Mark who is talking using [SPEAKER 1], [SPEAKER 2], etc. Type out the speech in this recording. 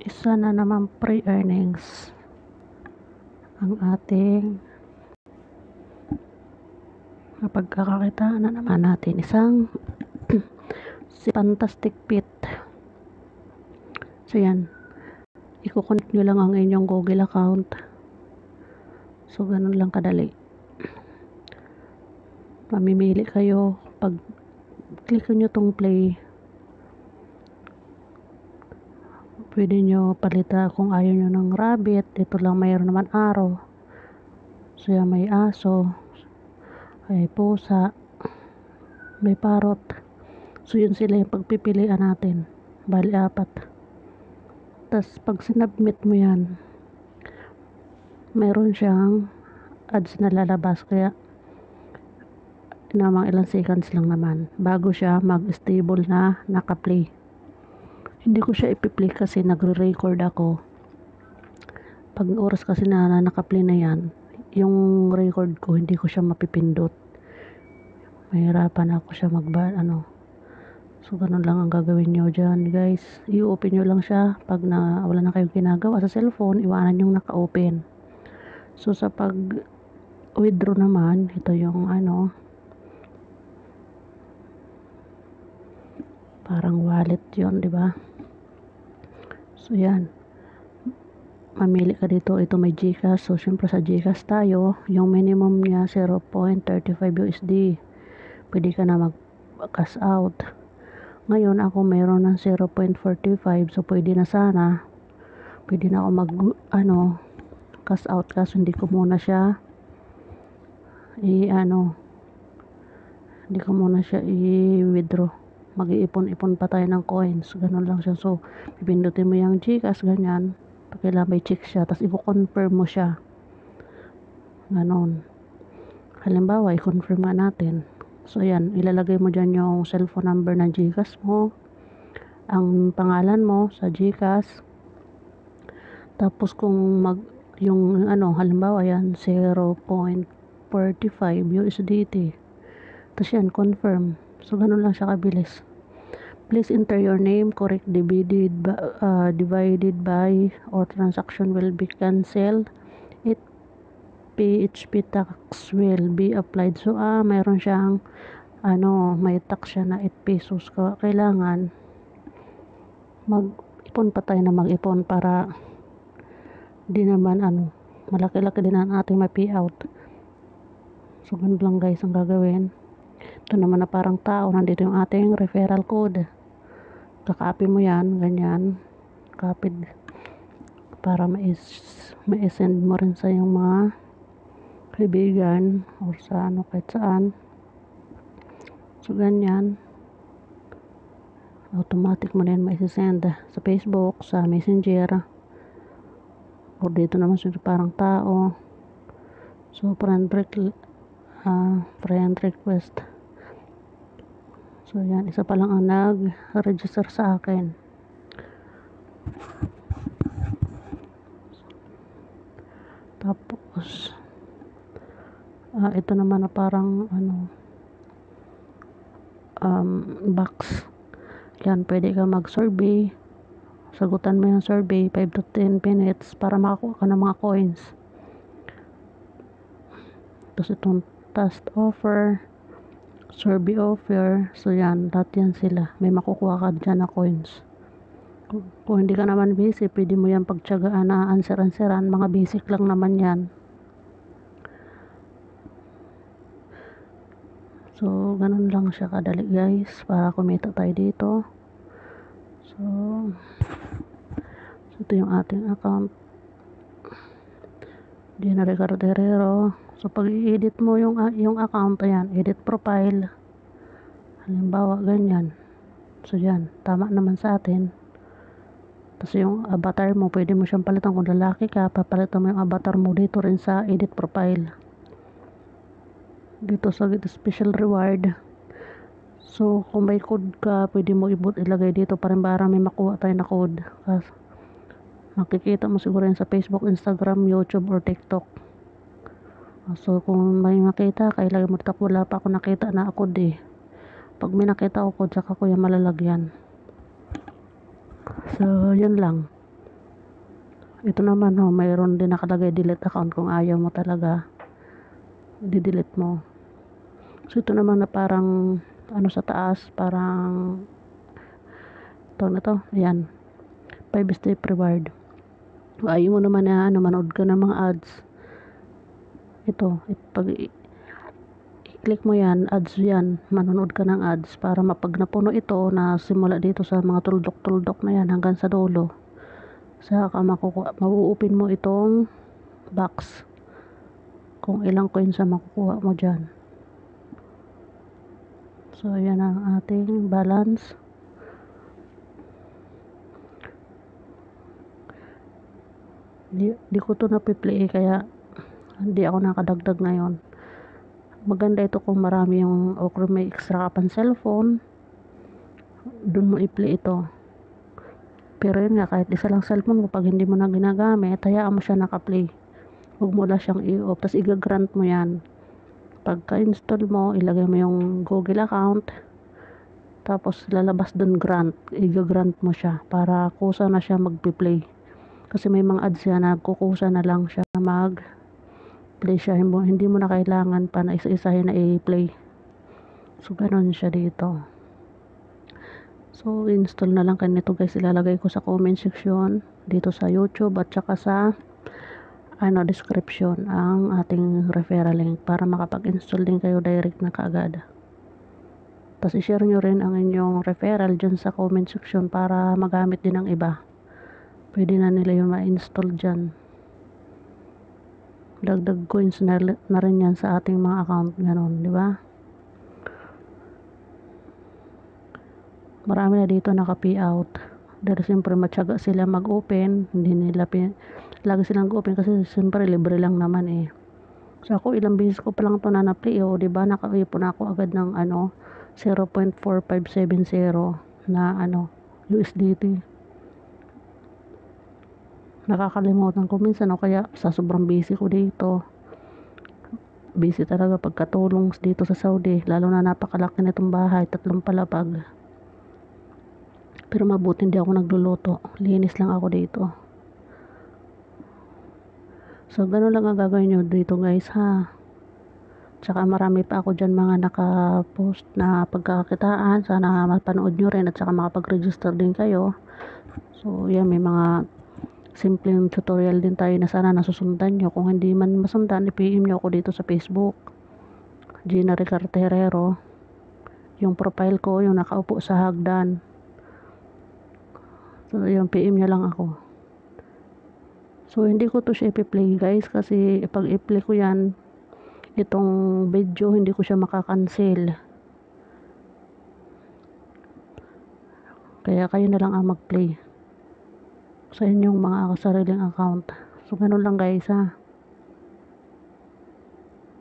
[SPEAKER 1] isa na naman pre-earnings ang ating pagkakakitaan na naman natin. Isang si Fantastic Pit. So yan, i-connect nyo lang ang inyong Google account. So ganun lang kadali. Mamimili kayo, pag click nyo tong play, pwede nyo palita kung ayaw nyo ng rabbit. Ito lang, mayroon naman araw. So yan, may aso, may pusa, may parrot. So yun sila yung pagpipilian natin, bali 4. Tas pag sinubmit mo yan, mayroon siyang ads na lalabas, kaya namang ilang seconds lang naman bago siya mag-stable na naka-play. Hindi ko siya ipi-play kasi nagre-record ako. Pag oras kasi na naka-play na yan, yung record ko hindi ko siya mapipindot. Mahirapan ako siya So ganun lang ang gagawin nyo dyan, guys. I-open nyo lang siya pag wala na kayong ginagawa sa cellphone, iwanan yung naka-open. So sa pag withdraw naman, ito yung parang wallet yon, di ba? So yan, mamili ka dito. Ito may GCash. So syempre sa GCash tayo, yung minimum niya 0.35 USD. Pwede ka na mag-cash out. Ngayon ako mayroon ng 0.45, so pwede na sana. Pwede na ako cash out, kasi hindi ko muna siya i-withdraw. Mag-iipon-ipon pa tayo ng coins. Ganun lang siya. So pipindutin mo yung GCash, ganyan. Kailangan may check siya, tapos i-confirm mo siya. Ganon. Halimbawa, i-confirm nga natin. So yan, ilalagay mo dyan yung cellphone number ng GCash mo, ang pangalan mo sa GCash, tapos kung halimbawa yan 0.45 USDT, tapos yan, confirm. So ganun lang siya kabilis. Please enter your name, correct divided by or transaction will be cancelled. PHP tax will be applied. So mayroon siyang may tax siya na 8 pesos. Kailangan mag-ipon pa tayo na mag-ipon para di naman malaki-laki din ang ating ma-payout. So ganun lang, guys, ang gagawin. Ito naman na parang tao, nandito yung ating referral code. Kakopy mo yan, ganyan, copy, para ma-send mo rin sa yung mga kaibigan o sa kahit saan. So ganyan, automatic mo na yan ma-send sa Facebook, sa Messenger, o dito naman sa parang tao. So friend request. So yan, isa pa lang ang nag-register sa akin. Tapos ito naman na parang box. Yan, pwede ka mag-survey. Sagutan mo yung survey 5 to 10 minutes para makakuha ka ng mga coins. Tapos itong task offer, survey offer. So yan, lahat yan sila. May makukuha ka dyan na coins. Kung hindi ka naman busy, pwede mo yan pagtsagaan na answer-answeran. Mga basic lang naman yan. So ganun lang siya kadali, guys, para kumita tayo dito. So ito yung ating account, Gina Ricardo Herrero. So pag i-edit mo yung account, ayan, edit profile, halimbawa ganyan. So yan, tama naman sa atin. Tapos yung avatar mo, pwede mo siyang palitan. Kung lalaki ka, papalitan mo yung avatar mo dito rin sa edit profile, dito sa special reward. So kung may code ka, pwede mo ilagay dito para may makuha tayo na code. Kasi makikita mo siguro yan sa Facebook, Instagram, YouTube, or TikTok. So kung may makita ka, ilagay mo dito. Wala pa ako nakita na code Pag may nakita ako code, saka ko yung malalagyan. So yun lang. Ito naman mayroon din nakalagay delete account kung ayaw mo talaga, i-delete mo. So ito naman na parang ano sa taas, parang na to, ayan, 5-step reward. Kung ayaw mo naman na manood ka ng mga ads, ito, pag i-click mo yan, ads yan, manonood ka ng ads para mapag napuno ito na simula dito sa mga tuldok-tuldok na yan hanggang sa dulo, saka mau-open mo itong box kung ilang coins ang makukuha mo dyan. So ayan ang ating balance. Di ko to napiplay kaya hindi ako nakadagdag ngayon. Maganda ito kung marami yung o kung may extra ka pang cellphone, dun mo i-play ito. Pero yun nga, kahit isa lang cellphone mo, pag hindi mo na ginagamit, hayaan mo siya naka-play. Huwag mo lang siyang i-off, tapos i-grant mo yan. Pagka-install mo, ilagay mo yung Google account, tapos lalabas dun grant, i-grant mo siya para kusa na siya mag-play. Kasi may mga ads yan na kukusa na lang siya mag-play siya, hindi mo na kailangan pa na isa-isahin na i-play. So ganun siya dito. So install na lang kayo nito guys, ilalagay ko sa comment section dito sa YouTube at saka sa description ang ating referral link para makapag-install din kayo direct na kaagad. Tapos i-share nyo rin ang inyong referral dyan sa comment section para magamit din ng iba. Pwede na nila yung ma-install dyan. Dagdag coins na rin yan sa ating mga account, ganun, di ba? Marami na dito naka-payout dahil siyempre matyaga sila mag-open, hindi nila lagi silang open kasi siyempre libre lang naman eh. So ako ilang beses ko pa lang ito na-play, di ba? Naka-ipon ako agad ng 0.4570 na USDT. Nakakalimutan ko minsan kaya sa sobrang busy ko dito. Busy talaga pagkatulong dito sa Saudi, lalo na napakalaki nitong bahay, 3 palapag. Pero mabuti hindi ako nagluluto, linis lang ako dito. So ganun lang ang gagawin nyo dito guys ha. Tsaka marami pa ako dyan mga naka-post na pagkakakitaan, sana mapanood nyo rin at saka makapag-register din kayo. So yan, may mga simpleng tutorial din tayo na sana nasusundan nyo. Kung hindi man masundan, i-PM nyo ako dito sa Facebook, Gina Ricarte Herrero. Yung profile ko, yung nakaupo sa hagdan. So yung PM nyo lang ako. So hindi ko to siya i-play guys kasi pag i-play ko yan, itong video hindi ko siya makakancel. Kaya kayo na lang ang mag-play sa inyong mga sariling account. So ganun lang guys ha.